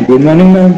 Good morning, ma'am.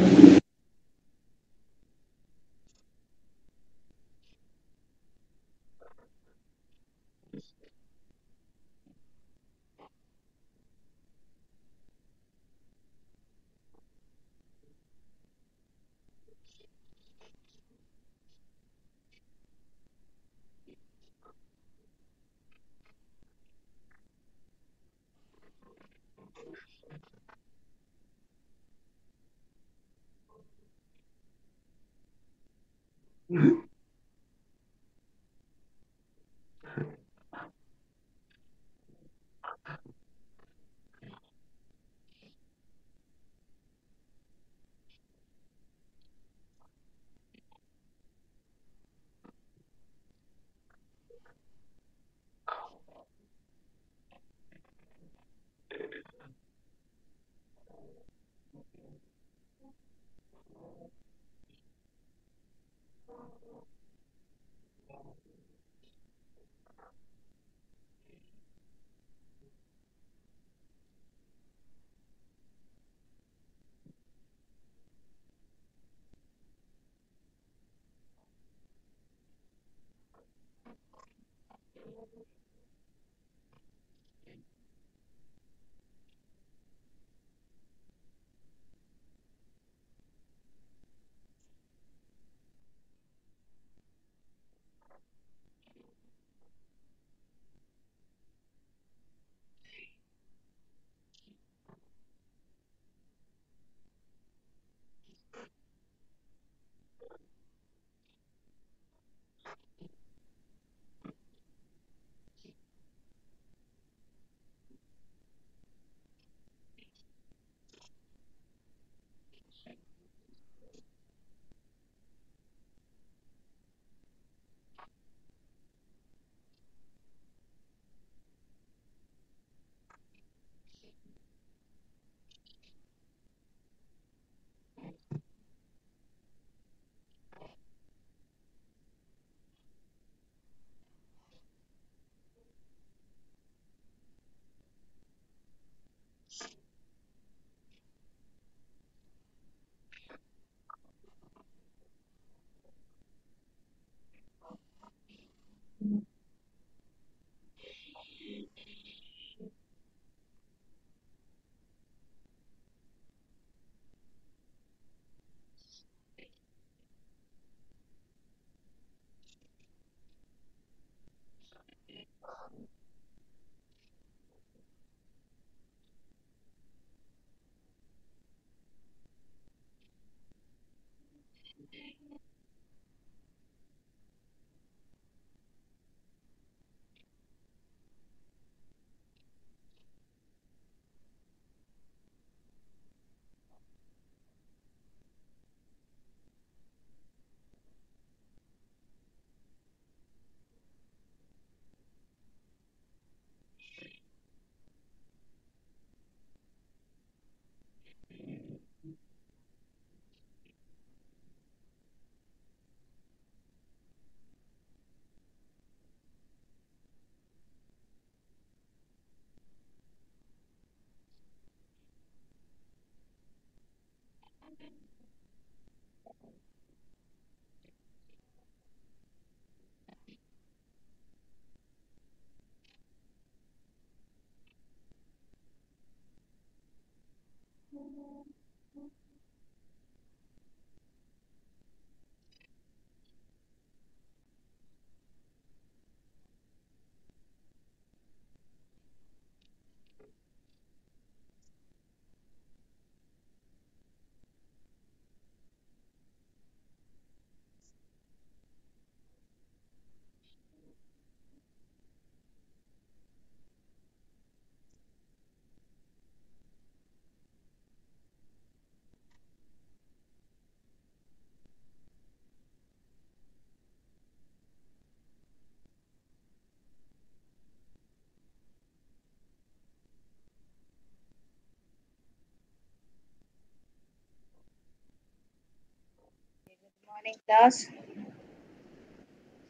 Morning class.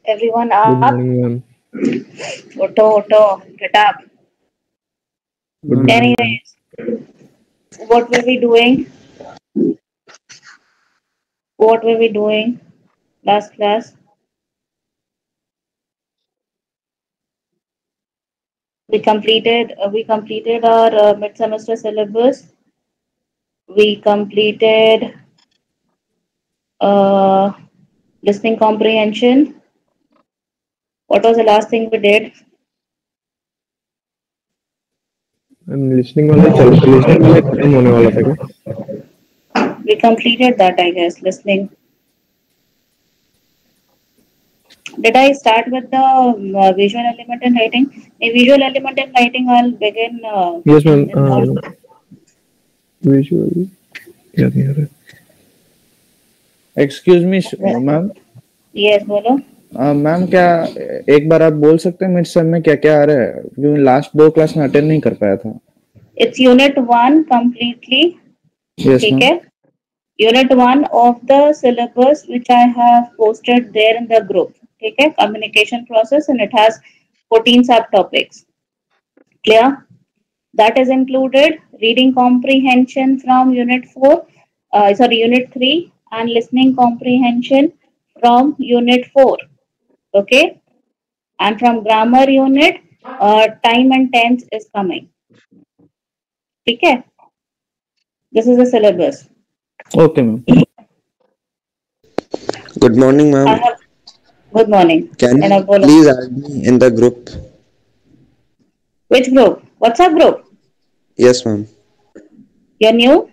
Everyone Good up? morning, ma'am. Otto, get up. Good Morning, morning, ma'am. ma'am. Anyways, what we'll be doing? What were we doing last class? We completed our mid-semester syllabus. We completed uh, listening comprehension. What was the last thing we did? Listening वाला चल listening वाला खत्म होने वाला था क्या? We completed that, I guess. Listening. Did I start with the visual element in writing? A visual element in writing, I'll begin. Yes, ma'am. In more. Visual. याद नहीं आ रहा. Excuse me ma'am. Yes, बोलो. Ma'am क्या एक बार आप बोल सकते हैं मिड सेम में क्या क्या आ रहा है, क्योंकि लास्ट 2 क्लास में अटेंड नहीं कर पाया था. It's unit 1 completely. यस ठीक मैम. है. Unit 1 of the syllabus which I have posted there in the group. ठीक है. Communication process, and it has 14 subtopics. Clear? That is included reading comprehension from unit 4, unit 3, and listening comprehension from unit 4. Okay. And from grammar unit, time and tense is coming. Okay. This is the syllabus. Okay, ma'am. Good morning, ma'am. Good morning. Can you please add me in the group? Which group? WhatsApp group? Yes, ma'am. You're new?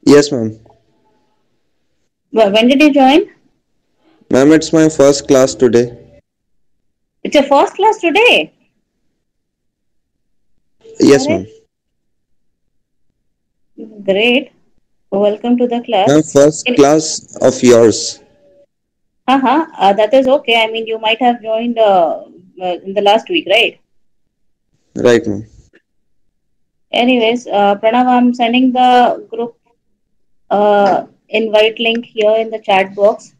Yes, ma'am. When did you join? Ma'am, it's my first class today. It's your first class today? Yes, ma'am. Great. Welcome to the class. Ma'am, first class of yours. That is okay. I mean, you might have joined in the last week, right? Right, ma'am. Anyways, Pranav, I'm sending the group invite link here in the chat box.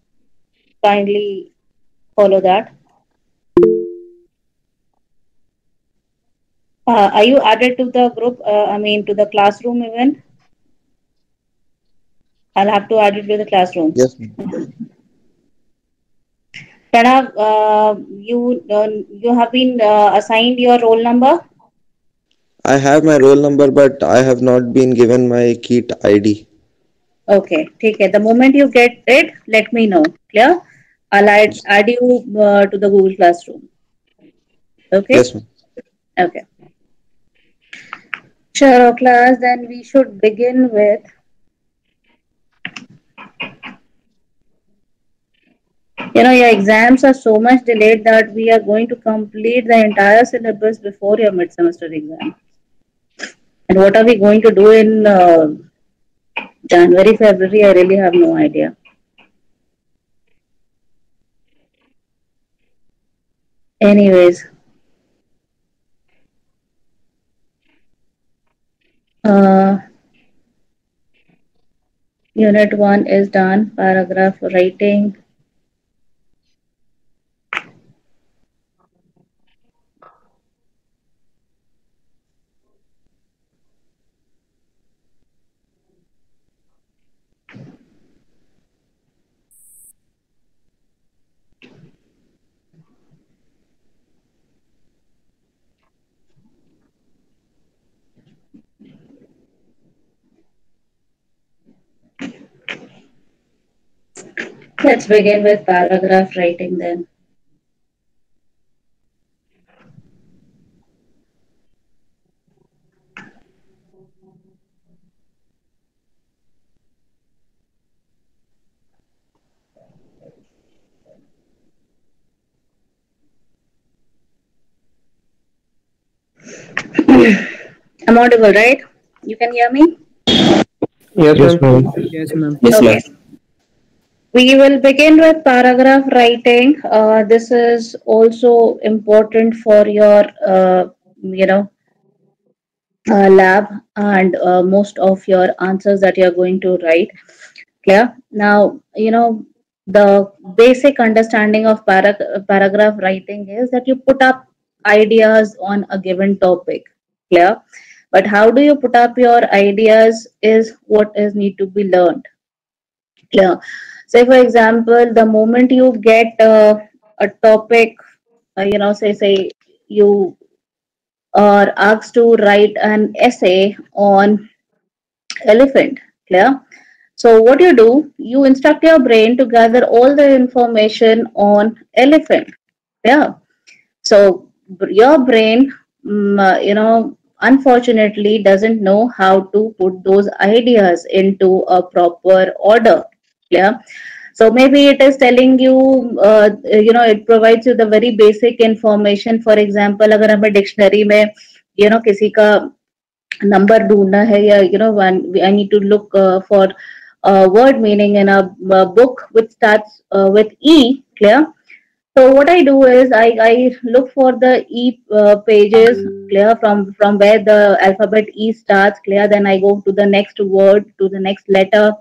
Kindly follow that. Are you added to the group? To the classroom even? I'll have to add it to the classroom. Yes, ma'am. Pranav, you have been assigned your roll number? I have my roll number, but I have not been given my KIIT ID. Okay, take it. The moment you get it, let me know. Clear? I'll add you to the Google Classroom. Okay? Yes, ma'am. Okay. Sure, class. Then we should begin with your exams are so much delayed that we are going to complete the entire syllabus before your mid-semester exam. And what are we going to do in January, February? I really have no idea. Anyways. Unit 1 is done. Paragraph writing. Let's begin with paragraph writing then. I'm audible, right? You can hear me? Yes, ma'am. Yes, ma'am. Okay. We will begin with paragraph writing. This is also important for your, lab and most of your answers that you're going to write. Clear? Now, the basic understanding of paragraph writing is that you put up ideas on a given topic. Clear? but how do you put up your ideas is what is need to be learned. Clear? Say for example, the moment you get a topic, say you are asked to write an essay on elephant. Clear? So what you do, you instruct your brain to gather all the information on elephant. Yeah. So your brain, unfortunately doesn't know how to put those ideas into a proper order. Yeah. So maybe it is telling you, it provides you the very basic information. For example, अगर हमें dictionary में, किसी का number ढूंढना है, या I need to look for word meaning in a book which starts with E. Clear? So what I do is I look for the E pages. Clear? From where the alphabet E starts. Clear? Then I go to the next word, to the next letter.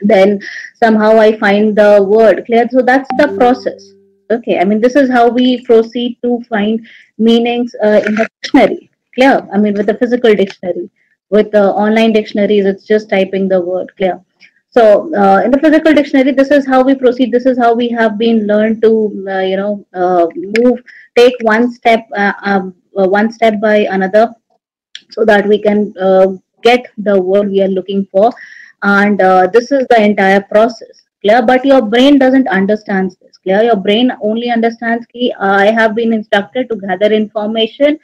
Then somehow I find the word. Clear? So that's the process. Okay. I mean, this is how we proceed to find meanings in the dictionary. Clear? I mean, with the physical dictionary. With the online dictionaries, it's just typing the word. Clear? So in the physical dictionary, this is how we proceed. This is how we have been learned to, take one step by another, so that we can get the word we are looking for. And this is the entire process. Clear? But your brain doesn't understand this. Clear? Your brain only understands that I have been instructed to gather information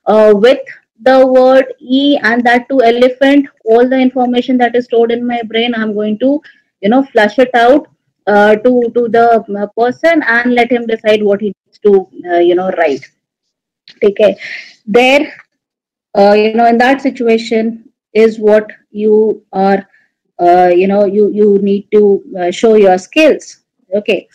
with the word E, and that to elephant. All the information that is stored in my brain, I'm going to, flush it out to the person, and let him decide what he needs to, write. Okay. There, in that situation is what you are, you need to show your skills. Okay.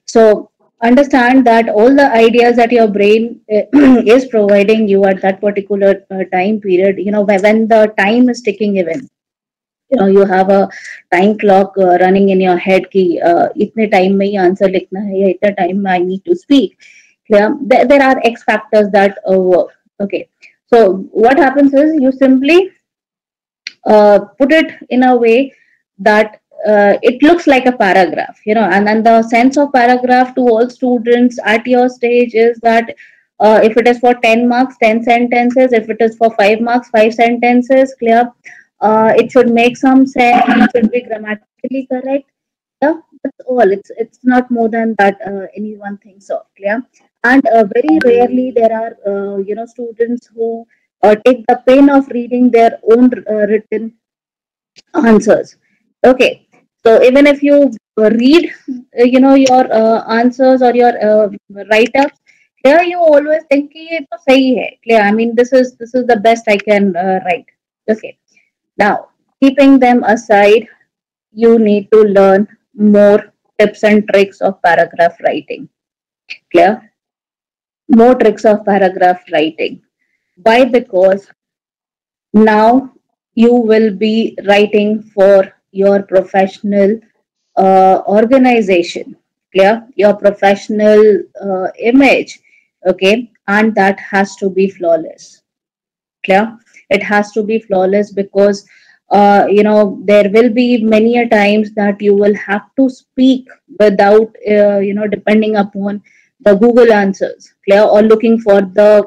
So understand that all the ideas that your brain is providing you at that particular time period, when the time is ticking, even you have a time clock running in your head ki itne time mein hi answer likhna hai, ya itna time mein I need to speak. Clear? There are X factors that work. Okay. So what happens is you simply put it in a way that it looks like a paragraph, and then the sense of paragraph to all students at your stage is that if it is for 10 marks, 10 sentences. If it is for 5 marks, 5 sentences. Clear? It should make some sense. It should be grammatically correct. Yeah, that's all. It's not more than that. Anyone thinks so. Clear? And very rarely there are students who take the pain of reading their own written answers. Okay. So even if you read, your answers or your write-ups, clear, you always think कि ये तो सही है. Clear? I mean, this is the best I can write. Okay. Now, keeping them aside, you need to learn more tips and tricks of paragraph writing. Clear? More tricks of paragraph writing. Why? Because now you will be writing for your professional organization. Clear? Your professional image. Okay. And that has to be flawless. Clear? It has to be flawless because there will be many a times that you will have to speak without depending upon the Google answers. Clear? Or looking for the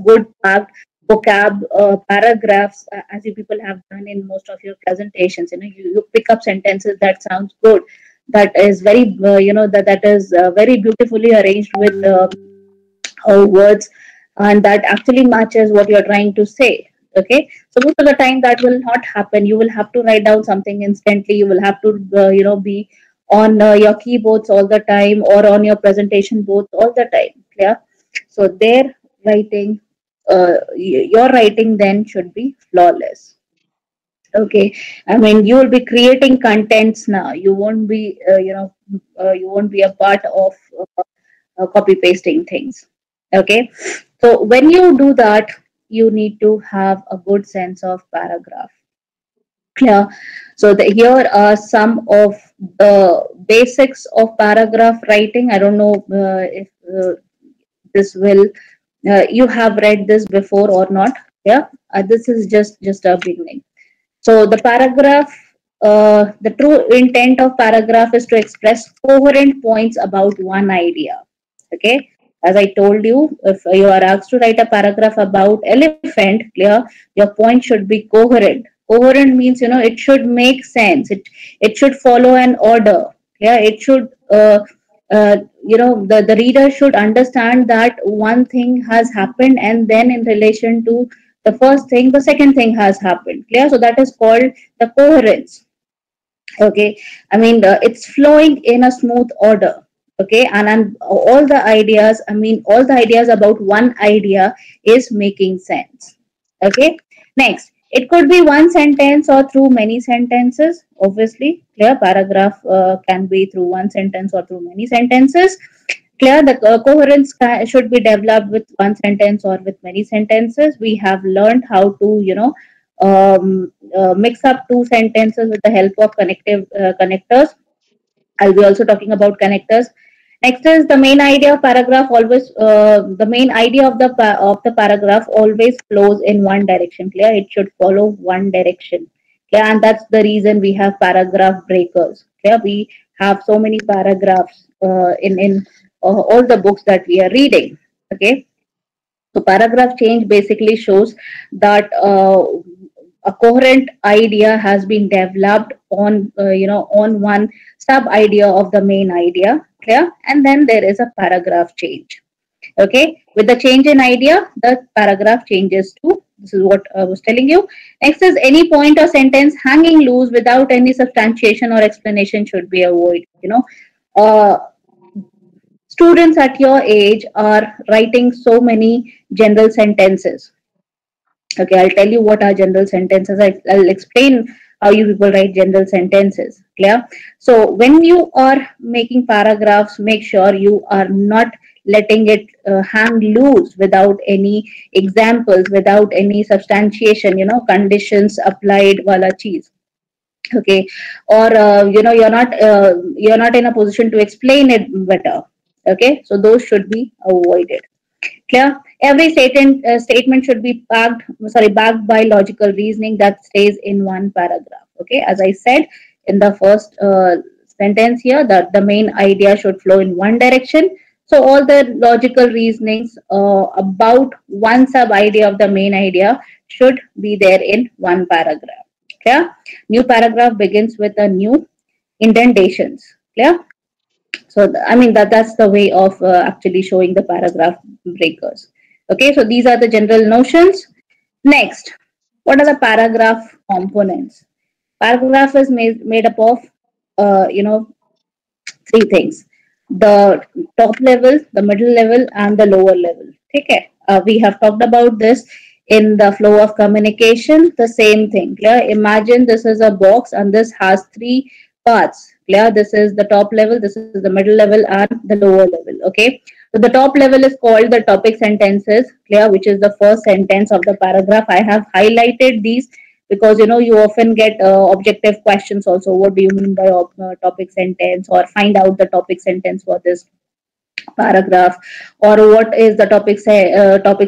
good packed vocab paragraphs, as you people have done in most of your presentations. You pick up sentences that sounds good, that is very that is very beautifully arranged with words, and that actually matches what you're trying to say. Okay. So most of the time that will not happen. You will have to write down something instantly. You will have to be on your keyboards all the time, or on your presentation boards all the time. Clear? So their writing, your writing then should be flawless. Okay. I mean, you will be creating contents now. You won't be you won't be a part of copy pasting things. Okay. So when you do that, you need to have a good sense of paragraph. Clear? So here are some of the basics of paragraph writing. I don't know if this will you have read this before or not. Yeah, this is just a beginning. So the paragraph, the true intent of paragraph is to express coherent points about one idea. Okay, as I told you, if you are asked to write a paragraph about elephant, clear, your point should be coherent. Coherent means, it should make sense. It should follow an order. Yeah, it should. The reader should understand that one thing has happened, and then in relation to the first thing, the second thing has happened. Clear? So that is called the coherence. Okay, I mean, it's flowing in a smooth order. Okay, and all the ideas, I mean, all the ideas about one idea is making sense. Okay, next, it could be one sentence or through many sentences. Obviously, clear, paragraph can be through one sentence or through many sentences. Clear, the coherence should be developed with one sentence or with many sentences. We have learned how to, mix up two sentences with the help of connectors. I'll be also talking about connectors. Next is the main idea of paragraph. Always, the main idea of the paragraph always flows in one direction. Clear? It should follow one direction. Clear? And that's the reason we have paragraph breakers. Clear? We have so many paragraphs in all the books that we are reading. Okay. So paragraph change basically shows that a coherent idea has been developed on one sub idea of the main idea. Clear? And then there is a paragraph change. Okay, with the change in idea, the paragraph changes too. This is what I was telling you. Next is any point or sentence hanging loose without any substantiation or explanation should be avoided. Uh, Students at your age are writing so many general sentences. Okay, I'll tell you what are general sentences. I'll explain how you people write general sentences. Clear? So when you are making paragraphs, make sure you are not letting it hang loose without any examples, without any substantiation, conditions applied wala cheese. Okay, or you're not in a position to explain it better. Okay, so those should be avoided. Clear? Every statement should be backed by logical reasoning that stays in one paragraph. Okay, as I said in the first sentence here, that the main idea should flow in one direction. So all the logical reasonings about one sub idea of the main idea should be there in one paragraph. Clear? New paragraph begins with a new indentations. Clear? So I mean that's the way of actually showing the paragraph breakers. Okay, so these are the general notions. Next, what are the paragraph components? Paragraph is made up of three things: the top level, the middle level, and the lower level. Okay, we have talked about this in the flow of communication. The same thing. Clear? Imagine this is a box and this has three parts. Clear? This is the top level, this is the middle level, and the lower level. Okay, so the top level is called the topic sentences. Clear? Which is the first sentence of the paragraph. I have highlighted these because you often get objective questions also. What do you mean by topic sentence, or find out the topic sentence for this paragraph, or what is the topic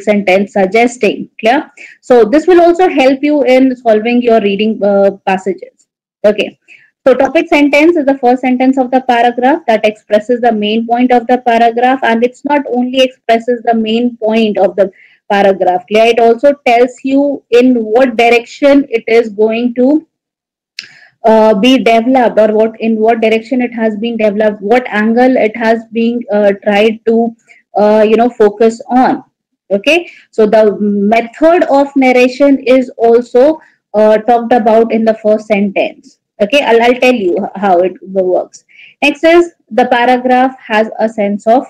sentence suggesting. Clear? So this will also help you in solving your reading passages. Okay, so topic sentence is the first sentence of the paragraph that expresses the main point of the paragraph, and it's not only expresses the main point of the paragraph. Clear? It also tells you in what direction it is going to be developed, or in what direction it has been developed, what angle it has been tried to focus on. Okay, so the method of narration is also talked about in the first sentence. Okay, I'll tell you how it works. Next is the paragraph has a sense of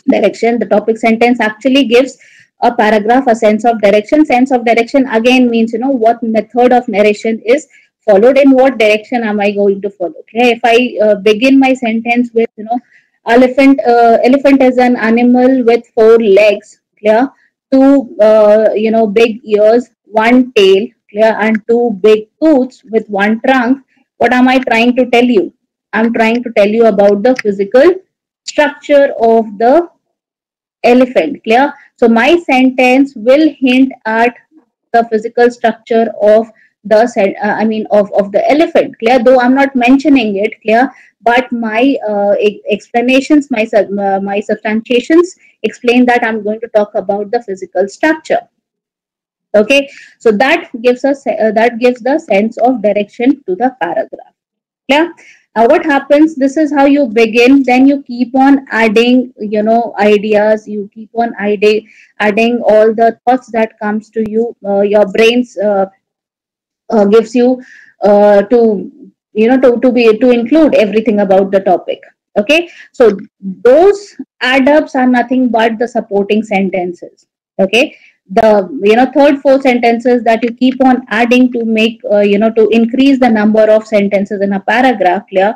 direction. The topic sentence actually gives a paragraph a sense of direction. Sense of direction again means what method of narration is followed, in what direction am I going to follow. Okay, if I begin my sentence with elephant is an animal with four legs. Clear? Two big ears, one tail. Clear? And two big tooths with one trunk. What am I trying to tell you? I'm trying to tell you about the physical structure of the elephant. Clear? So my sentence will hint at the physical structure of the of the elephant. Clear? Though I'm not mentioning it, clear, but my explanations, my substantiations explain that I'm going to talk about the physical structure. Okay, so that gives us that gives the sense of direction to the paragraph. Yeah. What happens? This is how you begin. Then you keep on adding, ideas. You keep on adding all the thoughts that comes to you. Your brains gives you to to include everything about the topic. Okay, so those add-ups are nothing but the supporting sentences. Okay, the third, fourth sentences that you keep on adding to make to increase the number of sentences in a paragraph. Clear?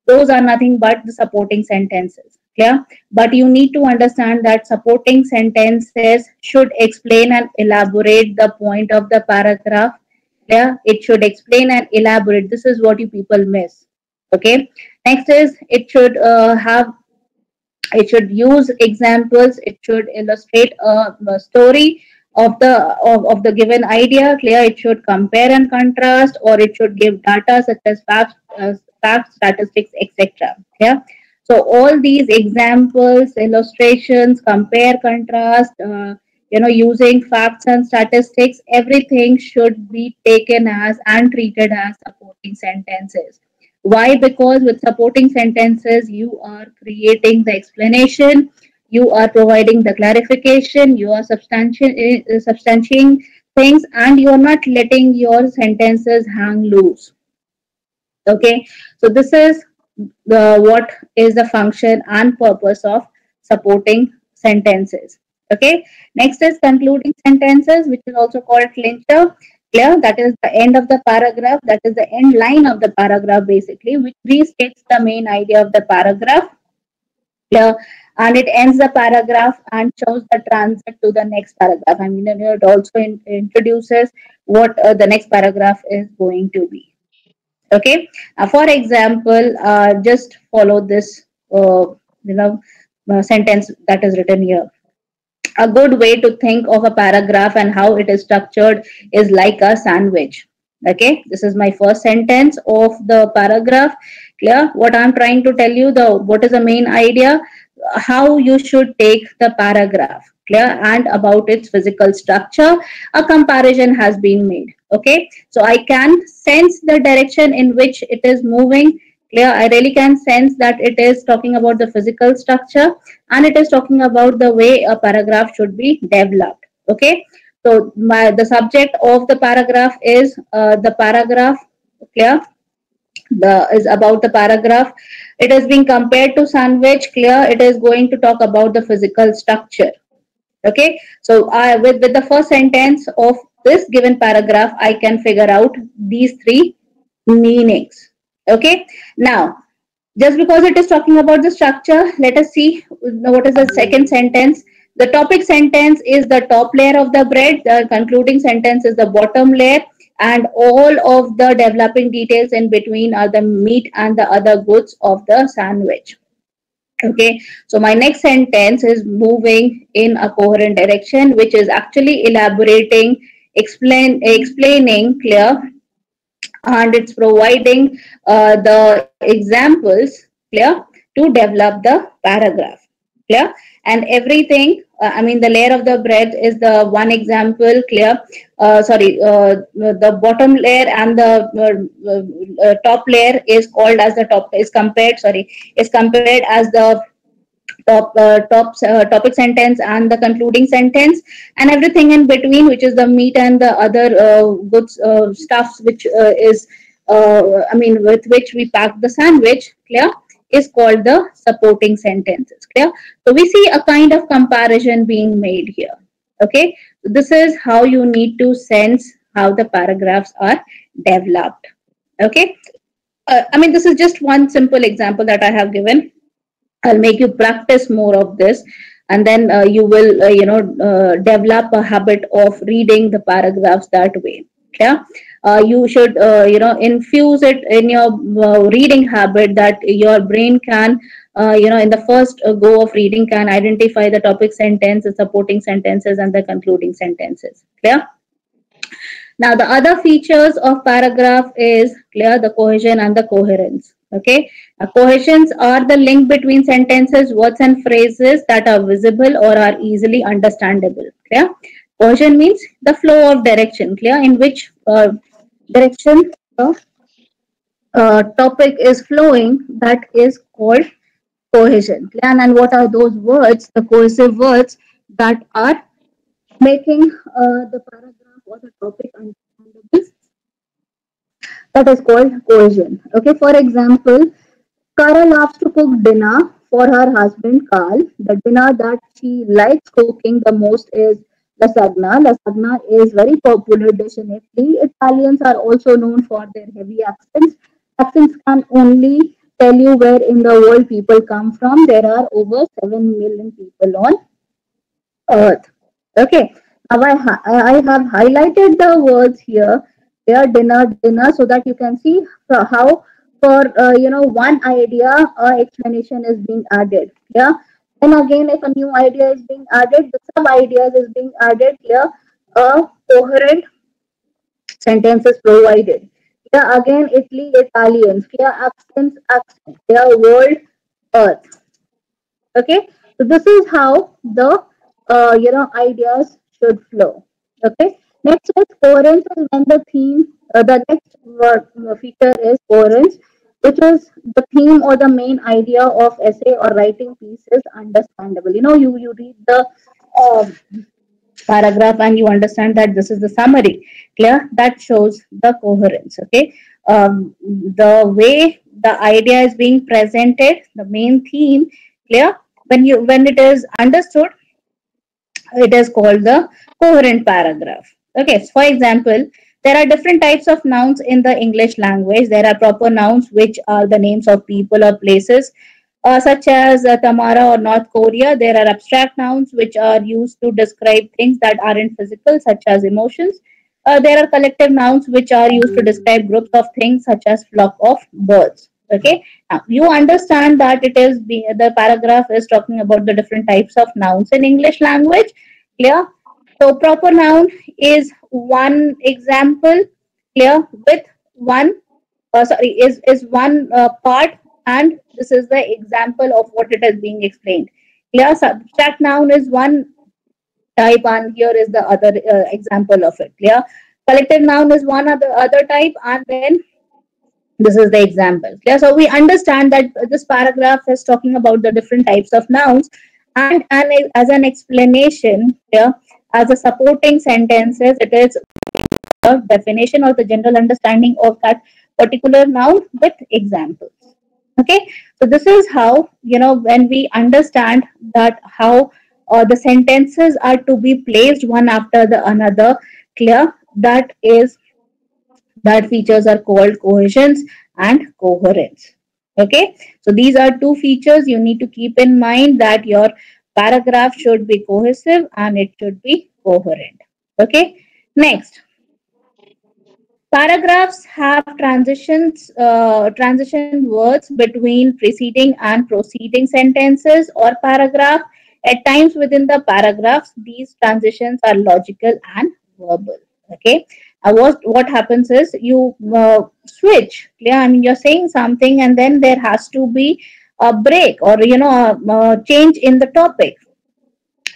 Those are nothing but the supporting sentences. Clear? But you need to understand that supporting sentences should explain and elaborate the point of the paragraph. Yeah, it should explain and elaborate. This is what you people miss. Okay, next is it should use examples. It should illustrate a story of the given idea. Clear? It should compare and contrast, or it should give data such as facts, statistics, etc. Yeah, so all these examples, illustrations, compare, contrast, using facts and statistics, everything should be taken as and treated as supporting sentences. Why? Because with supporting sentences, you are creating the explanation, you are providing the clarification, you are substantiating things, and you are not letting your sentences hang loose. Okay, so this is what is the function and purpose of supporting sentences. Okay, next is concluding sentences, which is also called clincher. Clear? That is the end of the paragraph, that is the end line of the paragraph basically, which restates the main idea of the paragraph. Clear? And it ends the paragraph and shows the transit to the next paragraph. I mean, it also introduces what the next paragraph is going to be. Okay, for example, just follow this sentence that is written here. A good way to think of a paragraph and how it is structured is like a sandwich. Okay, this is my first sentence of the paragraph. Clear? What I'm trying to tell you, what is the main idea, how you should take the paragraph. Clear? And about its physical structure, a comparison has been made. Okay, so I can sense the direction in which it is moving. Clear? I really can sense that it is talking about the physical structure, and it is talking about the way a paragraph should be developed. Okay, so the subject of the paragraph is the paragraph. Clear? Is about the paragraph. It is being compared to sandwich. Clear? It is going to talk about the physical structure. Okay, so with the first sentence of this given paragraph, I can figure out these three meanings. Okay, now just because it is talking about the structure, let us see what is the second sentence. The topic sentence is the top layer of the bread, the concluding sentence is the bottom layer, and all of the developing details in between are the meat and the other goods of the sandwich. Okay, so my next sentence is moving in a coherent direction, which is actually elaborating, explaining. Clear? And it's providing the examples. Clear? To develop the paragraph. Clear? And everything, the layer of the bread is the one example. Clear? The bottom layer and the top layer is called as the is compared as the topic sentence and the concluding sentence, and everything in between, which is the meat and the other goods stuffs, which is with which we pack the sandwich. Clear? Is called the supporting sentences. Clear? So we see a kind of comparison being made here. Okay, so this is how you need to sense how the paragraphs are developed. Okay, this is just one simple example that I have given. I'll make you practice more of this, and then you will develop a habit of reading the paragraphs that way. Yeah, you should infuse it in your reading habit, that your brain can in the first go of reading can identify the topic sentence, the supporting sentences, and the concluding sentences. Clear? Now, the other features of paragraph is clear, the cohesion and the coherence. Okay, now, cohesions are the link between sentences, words, and phrases that are visible or are easily understandable. Clear? Cohesion means the flow of direction. Clear? In which direction the topic is flowing, that is called cohesion. Clear? And what are those words? The cohesive words that are making the paragraph or the topic understandable, that is called cohesion. Okay, for example, Kara loves to cook dinner for her husband Carl. The dinner that she likes cooking the most is lasagna. Lasagna is very popular dish in Italy. Italians are also known for their heavy accents. Accents can only tell you where in the world people come from. There are over 7 million people on Earth. Okay. Now I have highlighted the words here. They are dinner, so that you can see how for one idea explanation is being added. Yeah. Then again, if a new idea is being added, the sub ideas is being added here. A coherent sentence is provided. Yeah. Again, Italy, Italians. Yeah. Accents. Yeah. World, Earth. Okay, so this is how the ideas should flow. Okay, next is coherence, is when the theme, the next feature is coherence, which is the theme or the main idea of essay or writing piece is understandable. You read the uh, paragraph and you understand that this is the summary. Clear? That shows the coherence. Okay, the way the idea is being presented, the main theme. Clear? When it is understood, it is called the coherent paragraph. Okay, so for example, there are different types of nouns in the English language. There are proper nouns, which are the names of people or places, such as Tamara or North Korea. There are abstract nouns, which are used to describe things that aren't physical, such as emotions. There are collective nouns, which are used to describe groups of things, such as flock of birds. Okay, now you understand that the paragraph is talking about the different types of nouns in English language. Clear? So proper noun is one example. Clear? With one is one part, and this is the example of what it is being explained. Clear? Subtract noun is one type, and here is the other example of it. Clear? Collective noun is one other type, and then this is the example. Clear? So we understand that this paragraph is talking about the different types of nouns, and as an explanation here, as a supporting sentences, it is a definition or the general understanding of that particular noun with examples. Okay, so this is how, when we understand that how the sentences are to be placed one after the another. Clear? That features are called cohesions and coherence. Okay, so these are two features you need to keep in mind, that your paragraph should be cohesive and it should be coherent. Okay, next, paragraphs have transition words between preceding and proceeding sentences or paragraph. At times within the paragraphs, these transitions are logical and verbal. Okay, what happens is you switch. Yeah, I mean, you're saying something and then there has to be a break or a change in the topic.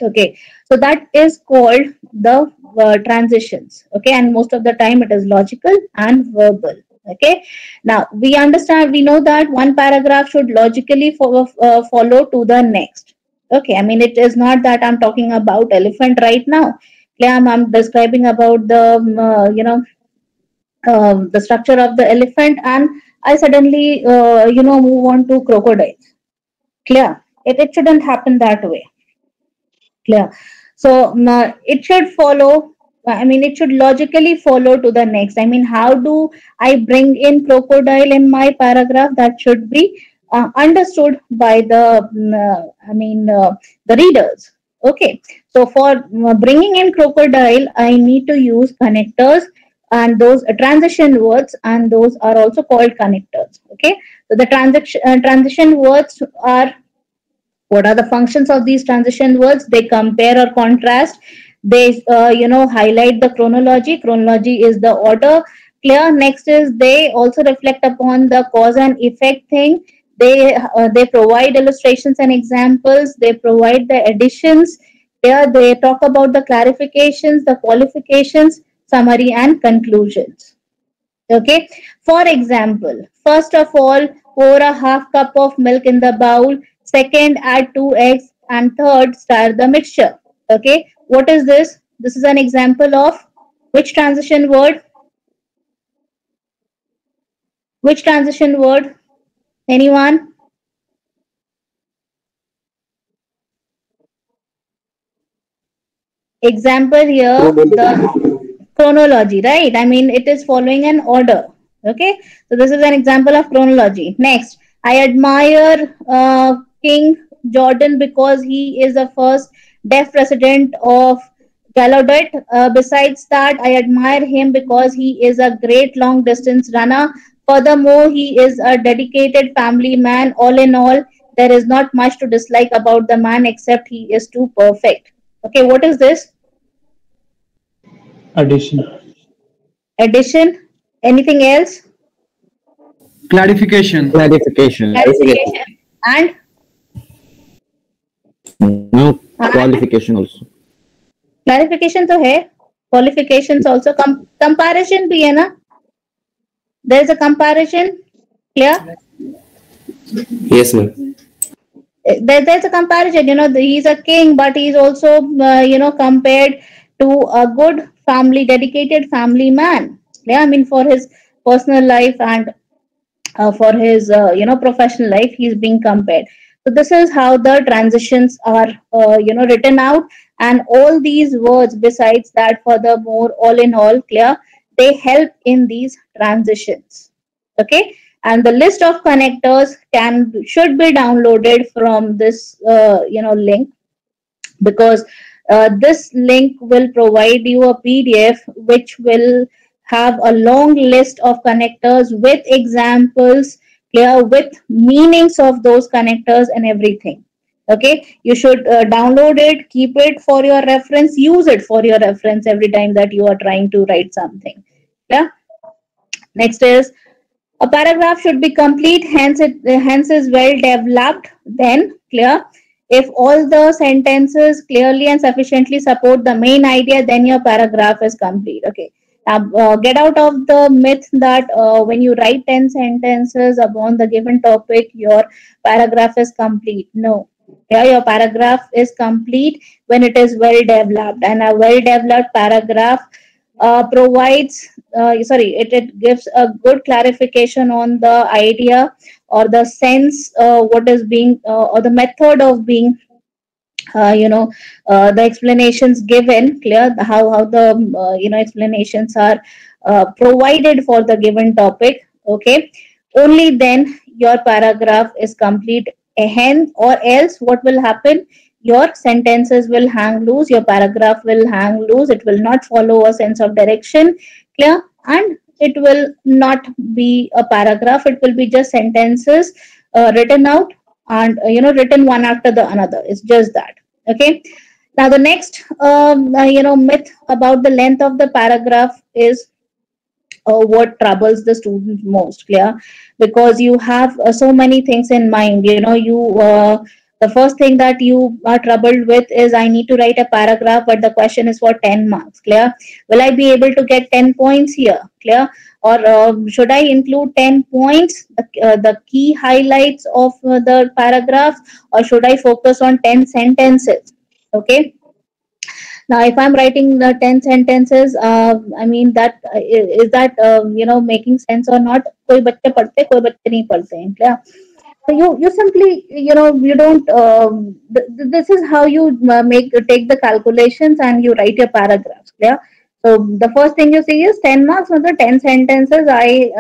Okay, so that is called the transitions. Okay, and most of the time it is logical and verbal. Okay, now we know that one paragraph should logically follow to the next. Okay, I mean, it is not that I'm talking about elephant right now. I'm describing about the the structure of the elephant, and I suddenly move on to crocodiles. Clear? It shouldn't happen that way. Clear? So it should follow. I mean, it should logically follow to the next. I mean, how do I bring in crocodile in my paragraph? That should be understood by the the readers. Okay, so for bringing in crocodile, I need to use connectors and those transition words, and those are also called connectors. Okay, so the transition words are, what are the functions of these transition words? They compare or contrast. They highlight the chronology. Chronology is the order. Clear. Next is they also reflect upon the cause and effect thing. They provide illustrations and examples. They provide the additions. Here they talk about the clarifications, the qualifications, summary, and conclusions. Okay. For example, first of all, pour a half cup of milk in the bowl. Second, add 2 eggs, and third, stir the mixture. Okay. What is this? This is an example of which transition word? Which transition word? Anyone? Example here, the chronology, right? I mean, it is following an order. Okay, so this is an example of chronology. Next, I admire King Jordan because he is the first deaf president of Gallaudet. Besides that, I admire him because he is a great long distance runner. Furthermore, he is a dedicated family man. All in all, there is not much to dislike about the man except he is too perfect. Okay, what is this? Addition. Addition. Anything else? Clarification. Clarification. Clarification. And No, qualification also. clarification तो है, qualifications also. Comparison भी है ना? There is a comparison. Clear? Yes, ma'am. There's a comparison. He's a king, but he's also compared to a good family, dedicated family man. Yeah, I mean for his personal life and for his professional life, he's being compared. So this is how the transitions are written out, and all these words besides that, furthermore, all in all, clear, they help in these transitions. Okay, and the list of connectors should be downloaded from this link, because this link will provide you a PDF which will have a long list of connectors with examples, clear, with meanings of those connectors and everything. Okay, you should download it, keep it for your reference, use it for your reference every time that you are trying to write something. Yeah. Next is a paragraph should be complete, hence is well developed. Then clear. If all the sentences clearly and sufficiently support the main idea, then your paragraph is complete. Okay. Get out of the myth that when you write 10 sentences upon the given topic, your paragraph is complete. No. Yeah, your paragraph is complete when it is well developed, and a well developed paragraph it gives a good clarification on the idea or the sense, what is being or the method of being the explanations given, clear, how the explanations are provided for the given topic. Okay, only then your paragraph is complete. Hence, or else what will happen, your sentences will hang loose, your paragraph will hang loose, it will not follow a sense of direction, clear, and it will not be a paragraph, it will be just sentences written out and written one after the another. It's just that. Okay, now the next myth about the length of the paragraph is what troubles the student most, clear, because you have so many things in mind. The first thing that you are troubled with is, I need to write a paragraph, but the question is for 10 marks, clear. Will I be able to get 10 points here, clear, or should I include 10 points, the key highlights of the paragraph, or should I focus on 10 sentences? Okay, now if I'm writing the 10 sentences, I mean that is that making sense or not? Koi bacche padhte, koi bacche nahi padhte hain, clear. So you simply you don't this is how you take the calculations and you write your paragraphs, clear. So the first thing you see is 10 marks on the 10 sentences. I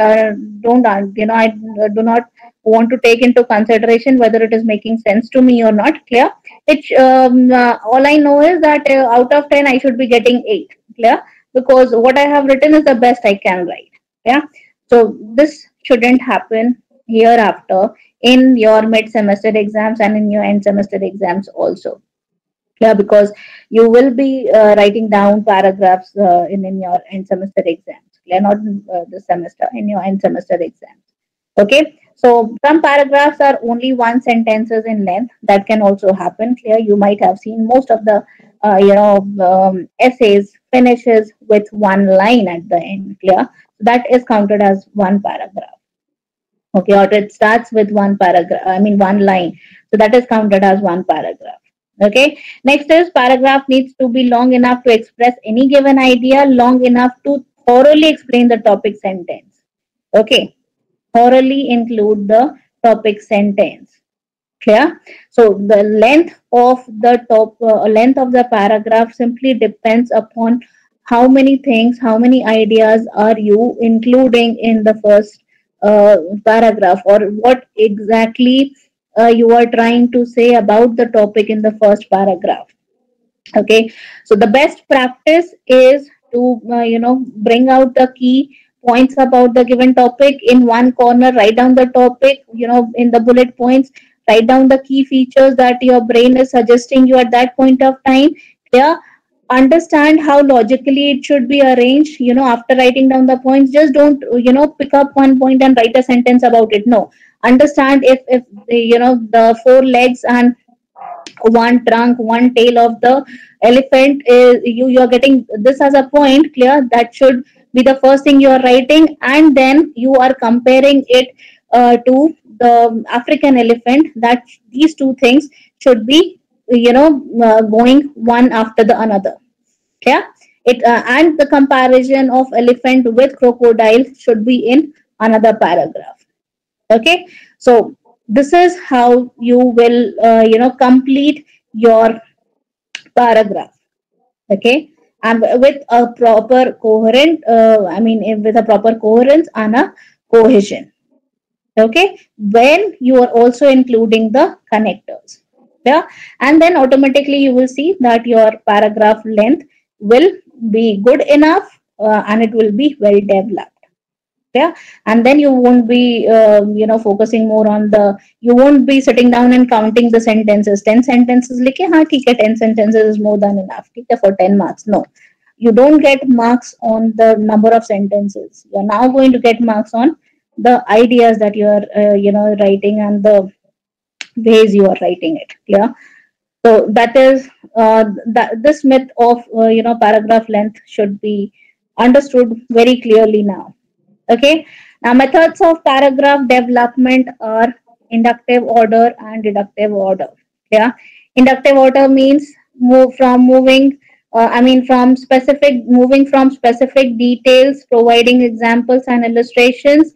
do not want to take into consideration whether it is making sense to me or not, clear. All I know is that out of 10 I should be getting 8, clear, because what I have written is the best I can write. Yeah, so this shouldn't happen hereafter in your mid semester exams and in your end semester exams also. Yeah, because you will be writing down paragraphs in your end semester exams. Yeah, not this semester, in your end semester exams. Okay, so some paragraphs are only one sentences in length. That can also happen. Clear, you might have seen most of the essays finishes with one line at the end. Clear, so that is counted as one paragraph. Okay, or it starts with one paragraph, I mean one line, so that is counted as one paragraph. Okay, next is paragraph needs to be long enough to express any given idea, long enough to thoroughly explain the topic sentence. Okay, thoroughly include the topic sentence. Clear? So the length of the paragraph simply depends upon how many things, how many ideas are you including in the first paragraph, or what exactly you are trying to say about the topic in the first paragraph. Okay, so the best practice is to bring out the key points about the given topic in one corner, write down the topic, in the bullet points, write down the key features that your brain is suggesting you at that point of time. Yeah, understand how logically it should be arranged. After writing down the points, just don't pick up one point and write a sentence about it. No, understand if the four legs and one trunk, one tail of the elephant is, you're getting this as a point. Clear, that should be the first thing you are writing, and then you are comparing it to the African elephant. That these two things should be going one after the another. Yeah, it and the comparison of elephant with crocodile should be in another paragraph. Okay, so this is how you will complete your paragraph. Okay, and with a proper coherent with a proper coherence and a cohesion. Okay, when you are also including the connectors. Yeah, and then automatically you will see that your paragraph length will be good enough, and it will be well developed. Yeah, and then you won't be focusing more on the, you won't be sitting down and counting the sentences. 10 sentences like ha theek hai, 10 sentences is more than enough, theek hai, for 10 marks. No, you don't get marks on the number of sentences. You're now going to get marks on the ideas that you are writing, and the ways you are writing it. Yeah, so that is that this myth of paragraph length should be understood very clearly now. Okay. Now, methods of paragraph development are inductive order and deductive order. Yeah. Inductive order means moving from specific details, providing examples and illustrations,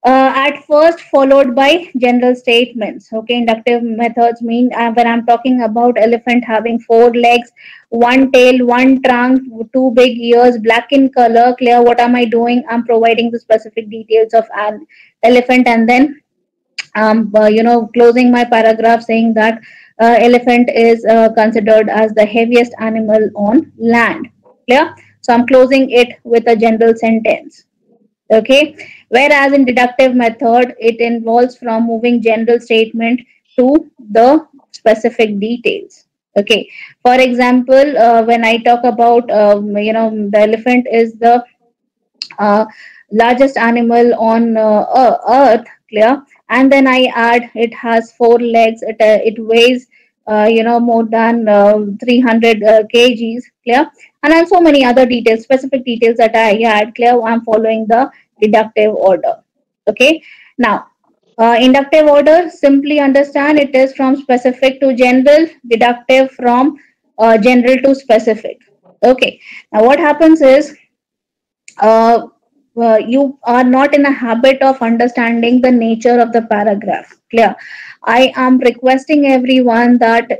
at first followed by general statements. Okay, inductive methods mean when I'm talking about elephant having four legs, one tail, one trunk, two big ears, black in color. Clear, what am I doing? I'm providing the specific details of an elephant, and then closing my paragraph saying that elephant is considered as the heaviest animal on land. Clear, so I'm closing it with a general sentence. Okay, whereas in deductive method it involves from moving general statement to the specific details. Okay, for example, when I talk about the elephant is the uh, largest animal on earth. Clear, and then I add it has four legs, it weighs more than 300 kgs. Clear, and then so many other details, specific details that I add. Clear, I'm following the deductive order. Okay, now inductive order, simply understand it is from specific to general, deductive from general to specific. Okay, now what happens is uh, you are not in a habit of understanding the nature of the paragraph. Clear, I am requesting everyone that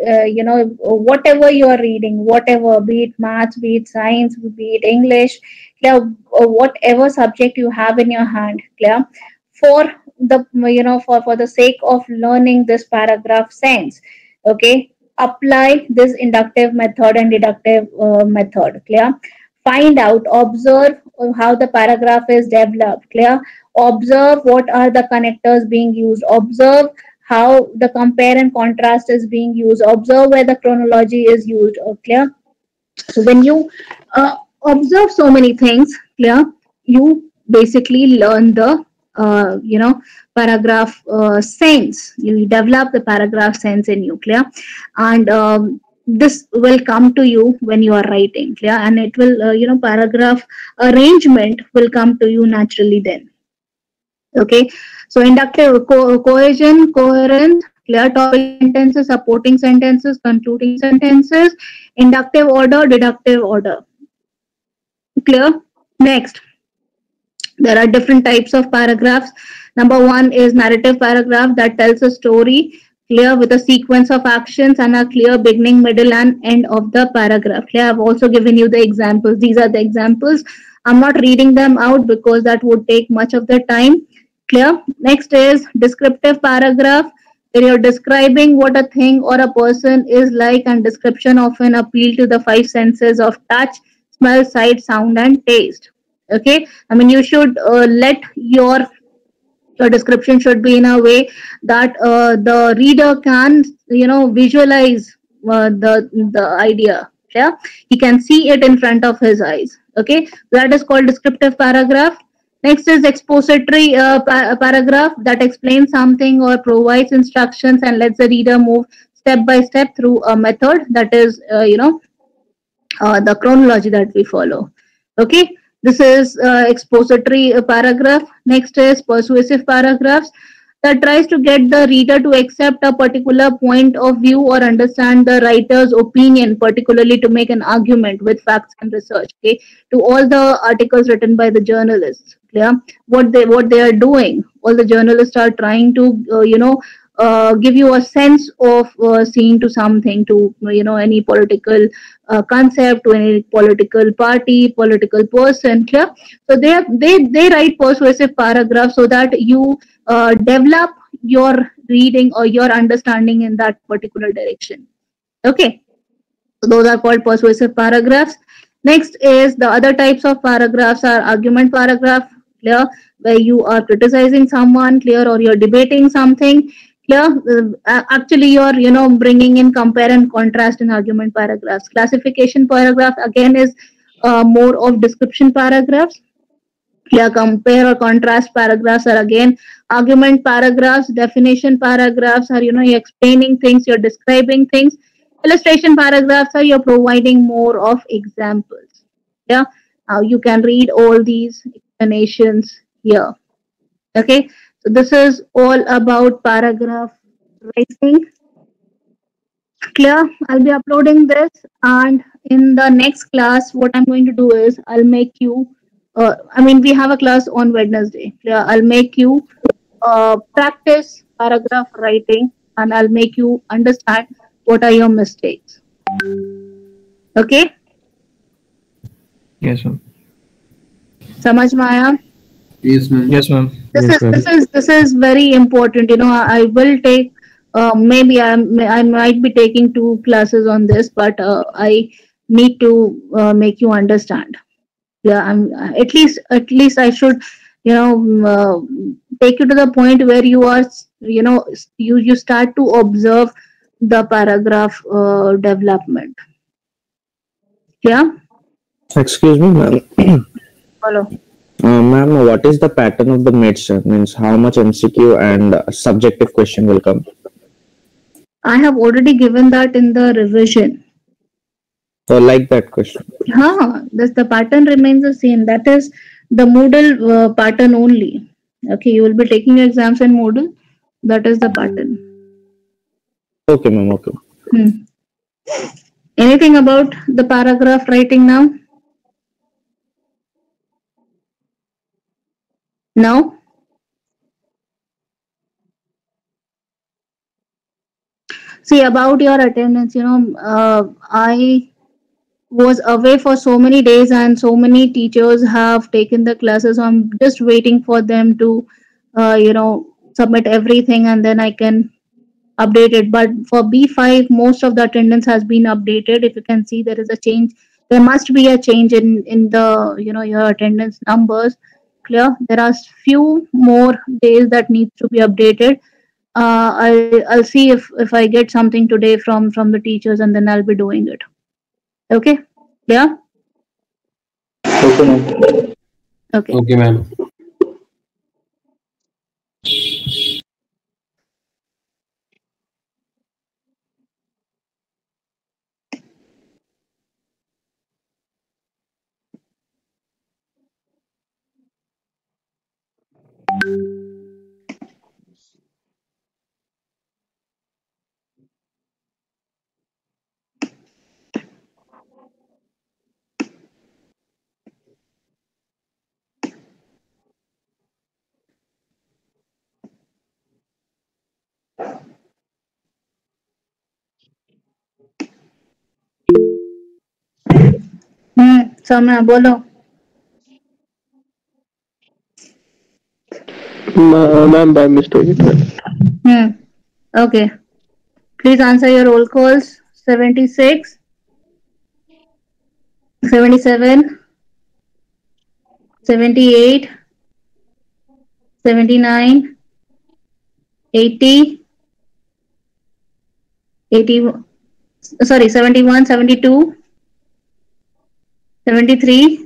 whatever you are reading, whatever, be it maths, be it science, be it English, clear, whatever subject you have in your hand. Clear, for the for the sake of learning this paragraph sense. Okay, apply this inductive method and deductive method. Clear, find out, observe how the paragraph is developed. Clear, observe what are the connectors being used, observe how the compare and contrast is being used. Observe where the chronology is used. Clear? So when you observe so many things, clear, you basically learn the paragraph sense. You develop the paragraph sense in you, clear, and this will come to you when you are writing, clear, and it will paragraph arrangement will come to you naturally then. Okay, so inductive cohesion, coherence, clear, topic sentences, supporting sentences, concluding sentences, inductive order, deductive order. Clear? Next, there are different types of paragraphs. Number one is narrative paragraph that tells a story, clear, with a sequence of actions and a clear beginning, middle, and end of the paragraph. Clear? I've also given you the examples. These are the examples. I'm not reading them out because that would take much of the time. Clear? Next is descriptive paragraph, where you're describing what a thing or a person is like, and description often appeal to the five senses of touch, smell, sight, sound, and taste. Okay, I mean, you should let your description should be in a way that the reader can visualize the idea. Yeah, he can see it in front of his eyes. Okay, that is called descriptive paragraph. Next is expository paragraph that explains something or provides instructions and lets the reader move step by step through a method, that is the chronology that we follow. Okay, this is expository paragraph. Next is persuasive paragraphs that tries to get the reader to accept a particular point of view or understand the writer's opinion, particularly to make an argument with facts and research. Okay, to all the articles written by the journalists, clear, what they are doing. All the journalists are trying to give you a sense of seeing to something, to any political concept, to any political party, political person. Clear? So they write persuasive paragraphs so that you develop your reading or your understanding in that particular direction. Okay, so those are called persuasive paragraphs. Next is the other types of paragraphs are argument paragraph, clear, where you are criticizing someone, clear, or you're debating something. Clear? Actually, you're bringing in compare and contrast in argument paragraphs. Classification paragraph again is more of description paragraphs. Clear? Compare or contrast paragraphs are again argument paragraphs. Definition paragraphs are you're explaining things, you're describing things. Illustration paragraphs are you're providing more of examples. Yeah, now you can read all these explanations here. Okay, so this is all about paragraph writing. Clear? I'll be uploading this, and in the next class, what I'm going to do is I'll make you. We have a class on Wednesday. Clear? I'll make you practice paragraph writing, and I'll make you understand what are your mistakes. Okay? Yes, ma'am. Samajh mein aaya? Yes, ma'am. Yes, ma'am. This is very important. I will take maybe I might be taking 2 classes on this, but I need to make you understand. Yeah, I'm at least I should take you to the point where you are you start to observe the paragraph development. Yeah. Excuse me, ma'am. Follow. Ma'am, what is the pattern of the mids? Means how much MCQ and subjective question will come? I have already given that in the revision. So like that question. The pattern remains the same. That is the Moodle pattern only. Okay, you will be taking exams in Moodle. That is the pattern. Okay, ma'am. Okay. Anything about the paragraph writing now? No? See, about your attendance, I was away for so many days and so many teachers have taken the classes. So I'm just waiting for them to, submit everything and then I can update it. But for B5, most of the attendance has been updated. If you can see, there is a change. There must be a change in the, your attendance numbers. Clear? There are few more days that needs to be updated. I'll see if I get something today from the teachers, and then I'll be doing it. Okay? Yeah? Okay, ma'am. Okay. Okay, ma'am. Soumya, bolo. Ma'am, by mistake it went. Okay. Please answer your roll calls. 76, 77, 78, 79, 80, 71, 72, 73,